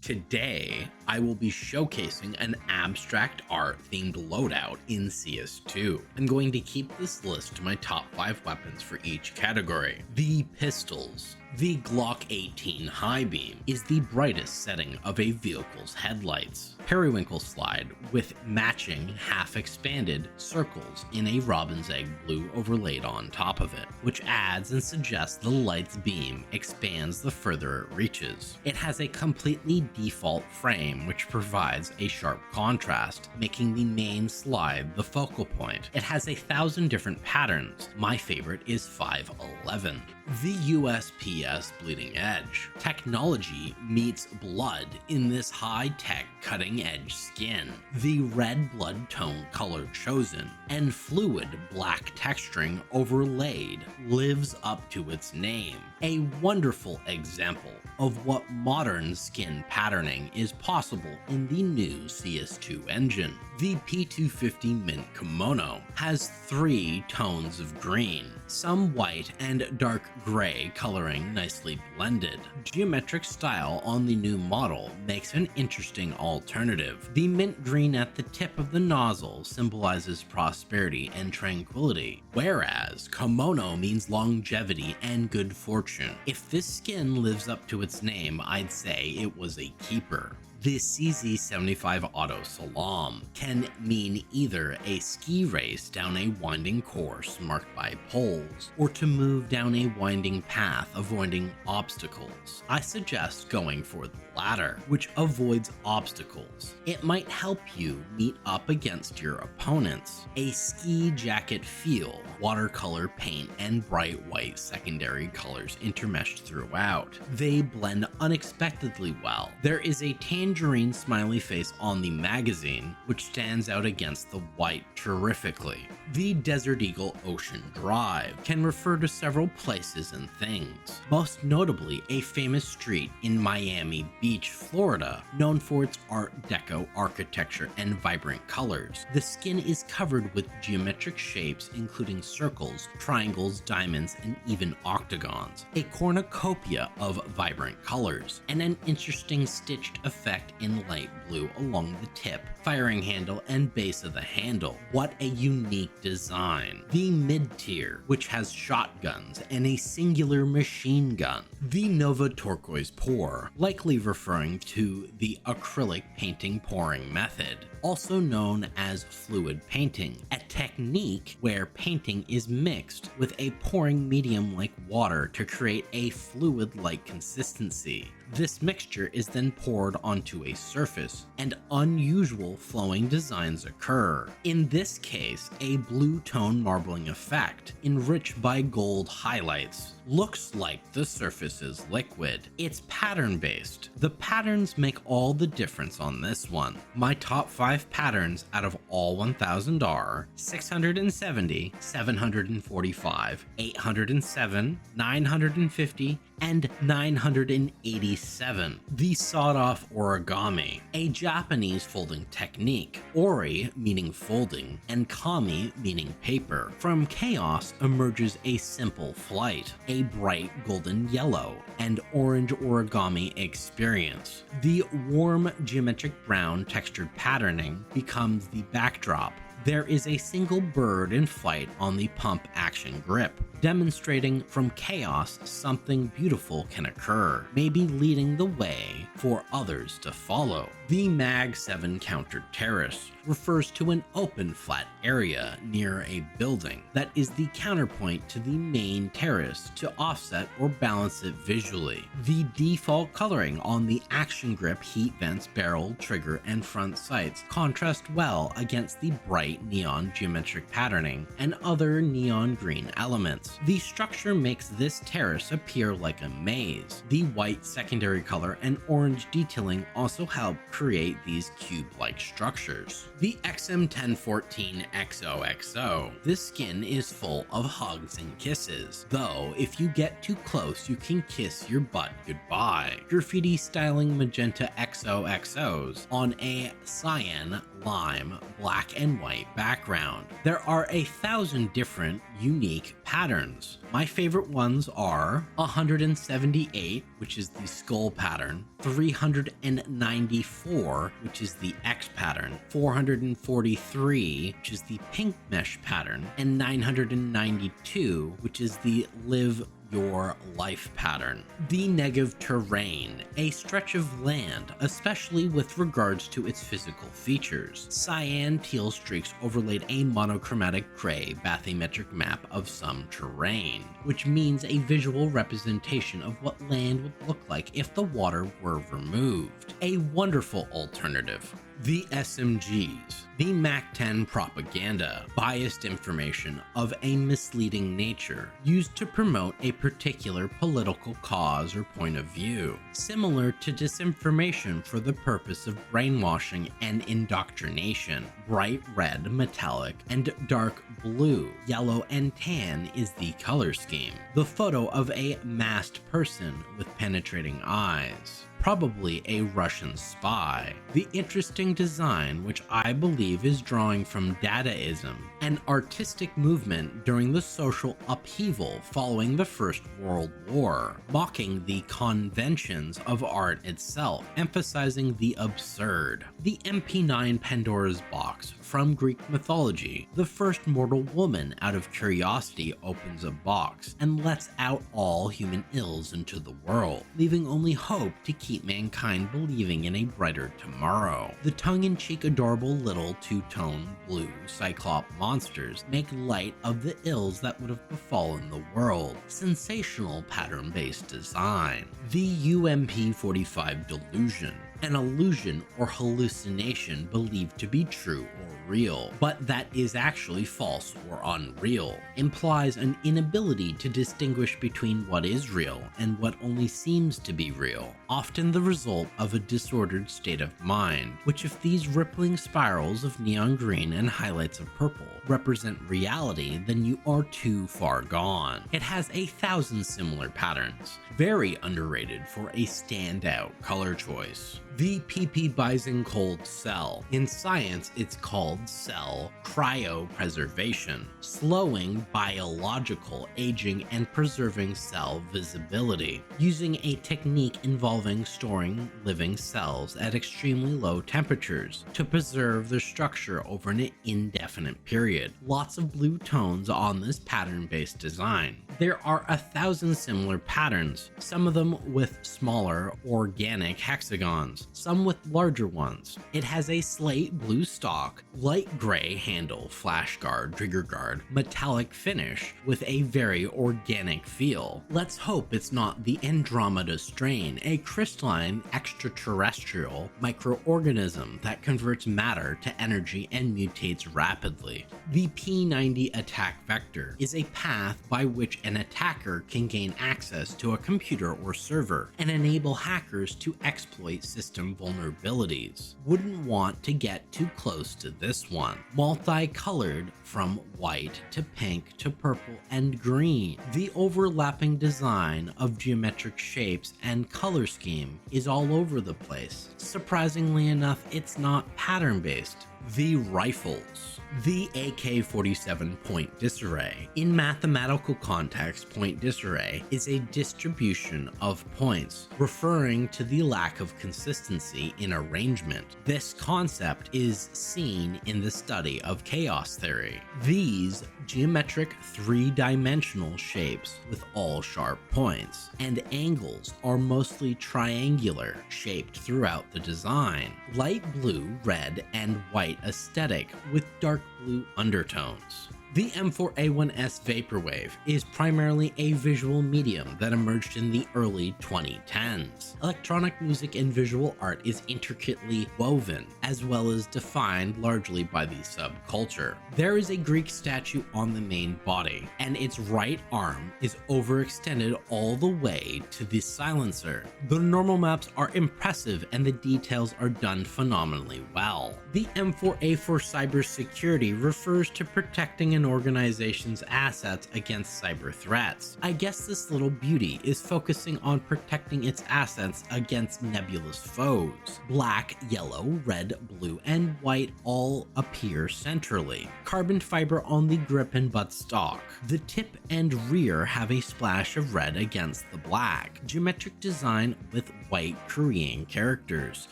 Today, I will be showcasing an abstract art themed loadout in CS2. I'm going to keep this list to my top 5 weapons for each category. The pistols. The Glock 18 High Beam is the brightest setting of a vehicle's headlights. Periwinkle slide with matching half-expanded circles in a robin's egg blue overlaid on top of it, which adds and suggests the light's beam expands the further it reaches. It has a completely default frame which provides a sharp contrast, making the main slide the focal point. It has 1,000 different patterns. My favorite is 511. The USPS Bleeding Edge. Technology meets blood in this high-tech cutting-edge skin. The red blood tone color chosen and fluid black texturing overlaid lives up to its name. A wonderful example of what modern skin patterning is possible in the new CS2 engine. The P250 Mint Kimono has 3 tones of green, some white and dark gray coloring nicely blended. Geometric style on the new model makes an interesting alternative. The mint green at the tip of the nozzle symbolizes prosperity and tranquility, whereas kimono means longevity and good fortune. If this skin lives up to its name, I'd say it was a keeper. The CZ75 Auto Salam can mean either a ski race down a winding course marked by poles, or to move down a winding path avoiding obstacles. I suggest going for the latter, which avoids obstacles. It might help you meet up against your opponents. A ski jacket feel, watercolor paint, and bright white secondary colors intermeshed throughout. They blend unexpectedly well. There is a tangerine smiley face on the magazine, which stands out against the white terrifically. The Desert Eagle Ocean Drive can refer to several places and things, most notably a famous street in Miami Beach, Florida, known for its Art Deco architecture and vibrant colors. The skin is covered with geometric shapes including circles, triangles, diamonds, and even octagons, a cornucopia of vibrant colors, and an interesting stitched effect in light blue along the tip, firing handle, and base of the handle. What a unique design. The mid-tier, which has shotguns and a singular machine gun. The Nova Turquoise Pour, likely referring to the acrylic painting pouring method, also known as fluid painting, a technique where painting is mixed with a pouring medium like water to create a fluid-like consistency. This mixture is then poured onto a surface, and unusual flowing designs occur. In this case, a blue tone marbling effect, enriched by gold highlights, looks like the surface is liquid. It's pattern-based. The patterns make all the difference on this one. My top 5 patterns out of all 1,000 are 670, 745, 807, 950, and 987. The sawed-off origami, a Japanese folding technique. Ori meaning folding, and kami meaning paper. From chaos emerges a simple flight, a bright golden yellow and orange origami experience. The warm geometric brown textured patterning becomes the backdrop. There is a single bird in flight on the pump action grip, demonstrating from chaos something beautiful can occur, maybe leading the way for others to follow. The Mag 7 Countered Terrace refers to an open flat area near a building that is the counterpoint to the main terrace to offset or balance it visually. The default coloring on the action grip, heat vents, barrel, trigger, and front sights contrast well against the bright neon geometric patterning and other neon green elements. The structure makes this terrace appear like a maze. The white secondary color and orange detailing also help create these cube-like structures. The XM1014 XOXO. This skin is full of hugs and kisses, though if you get too close you can kiss your butt goodbye. Graffiti styling magenta XOXOs on a cyan, lime, black and white background. There are 1,000 different unique patterns patterns. My favorite ones are 178, which is the skull pattern, 394, which is the X pattern, 443, which is the pink mesh pattern, and 992, which is the live your life pattern. The negative terrain, a stretch of land, especially with regards to its physical features. Cyan teal streaks overlaid a monochromatic gray bathymetric map of some terrain, which means a visual representation of what land would look like if the water were removed. A wonderful alternative. The SMGs, the MAC-10 propaganda, biased information of a misleading nature used to promote a particular political cause or point of view, similar to disinformation for the purpose of brainwashing and indoctrination. Bright red, metallic, and dark blue, yellow, and tan is the color scheme. The photo of a masked person with penetrating eyes, probably a Russian spy. The interesting design, which I believe is drawing from Dadaism, an artistic movement during the social upheaval following the First World War, mocking the conventions of art itself, emphasizing the absurd. The MP9 Pandora's Box from Greek mythology. The first mortal woman, out of curiosity, opens a box and lets out all human ills into the world, leaving only hope to keep mankind believing in a brighter tomorrow. The tongue-in-cheek adorable little two-tone blue cyclop monsters make light of the ills that would have befallen the world. Sensational pattern-based design. The UMP-45 delusion, an illusion or hallucination believed to be true or real, but that is actually false or unreal, implies an inability to distinguish between what is real and what only seems to be real, often the result of a disordered state of mind, which if these rippling spirals of neon green and highlights of purple represent reality, then you are too far gone. It has 1,000 similar patterns, very underrated for a standout color choice. The PP Bison Cold Cell. In science, it's called cell cryopreservation, slowing biological aging and preserving cell visibility, using a technique involving storing living cells at extremely low temperatures to preserve their structure over an indefinite period. Lots of blue tones on this pattern-based design. There are 1,000 similar patterns, some of them with smaller organic hexagons, some with larger ones. It has a slate blue stock, light gray handle, flash guard, trigger guard, metallic finish with a very organic feel. Let's hope it's not the Andromeda strain, a crystalline extraterrestrial microorganism that converts matter to energy and mutates rapidly. The P90 attack vector is a path by which an attacker can gain access to a computer or server and enable hackers to exploit system vulnerabilities. Wouldn't want to get too close to this one. Multicolored from white to pink to purple and green. The overlapping design of geometric shapes and color scheme is all over the place. Surprisingly enough, it's not pattern-based. The rifles. The AK-47 point disarray. In mathematical context, point disarray is a distribution of points, referring to the lack of consistency in arrangement. This concept is seen in the study of chaos theory. These geometric three-dimensional shapes with all sharp points and angles are mostly triangular, shaped throughout the design. Light blue, red, and white aesthetic with dark blue undertones. The M4A1S Vaporwave is primarily a visual medium that emerged in the early 2010s. Electronic music and visual art is intricately woven, as well as defined largely by the subculture. There is a Greek statue on the main body, and its right arm is overextended all the way to the silencer. The normal maps are impressive and the details are done phenomenally well. The M4A for cybersecurity refers to protecting an organization's assets against cyber threats. I guess this little beauty is focusing on protecting its assets against nebulous foes. Black, yellow, red, blue, and white all appear centrally. Carbon fiber on the grip and buttstock. The tip and rear have a splash of red against the black. Geometric design with white Korean characters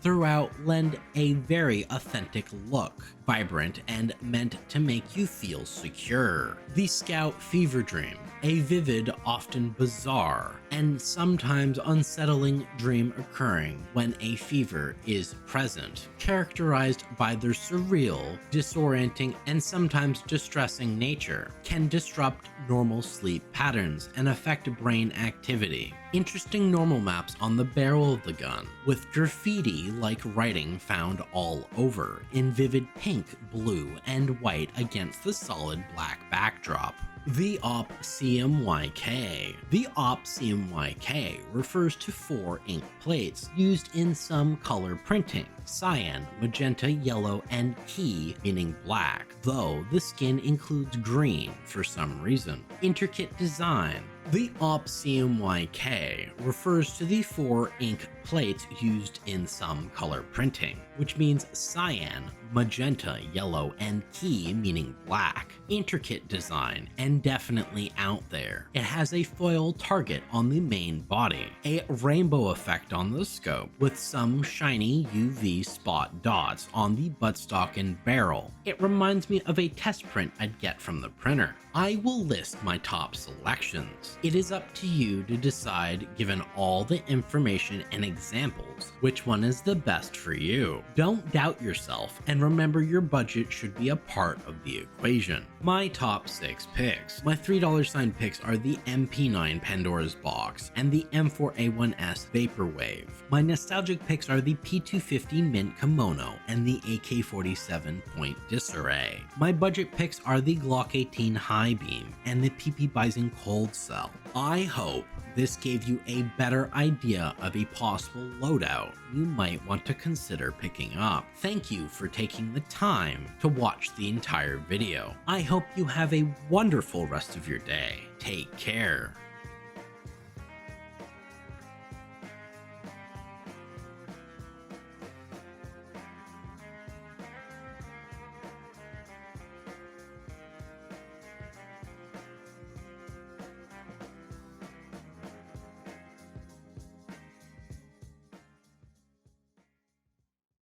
throughout lend a very authentic look, vibrant and meant to make you feel secure. The Scout Fever Dream, a vivid, often bizarre, and sometimes unsettling dream occurring when a fever is present, characterized by their surreal, disorienting, and sometimes distressing nature, can disrupt normal sleep patterns and affect brain activity. Interesting normal maps on the barrel of the gun, with graffiti-like writing found all over, in vivid pink, blue, and white against the solid black backdrop. The Op CMYK. The Op CMYK refers to 4 ink plates used in some color printing: cyan, magenta, yellow, and key, meaning black, though the skin includes green for some reason. Intricate design. The Op CMYK refers to the 4 ink plates used in some color printing, which means cyan, magenta, yellow, and key, meaning black. Intricate design, and definitely out there. It has a foil target on the main body, a rainbow effect on the scope, with some shiny UV spot dots on the buttstock and barrel. It reminds me of a test print I'd get from the printer. I will list my top selections. It is up to you to decide, given all the information and examples, which one is the best for you. Don't doubt yourself, and remember your budget should be a part of the equation. My top 6 picks. My $3 sign picks are the MP9 Pandora's Box and the M4A1S Vaporwave. My nostalgic picks are the P250 Mint Kimono and the AK-47 Point Disarray. My budget picks are the Glock 18 High Beam and the PP Bison Cold Cell. I hope this gave you a better idea of a possible loadout you might want to consider picking up. Thank you for taking the time to watch the entire video. I hope you have a wonderful rest of your day. Take care.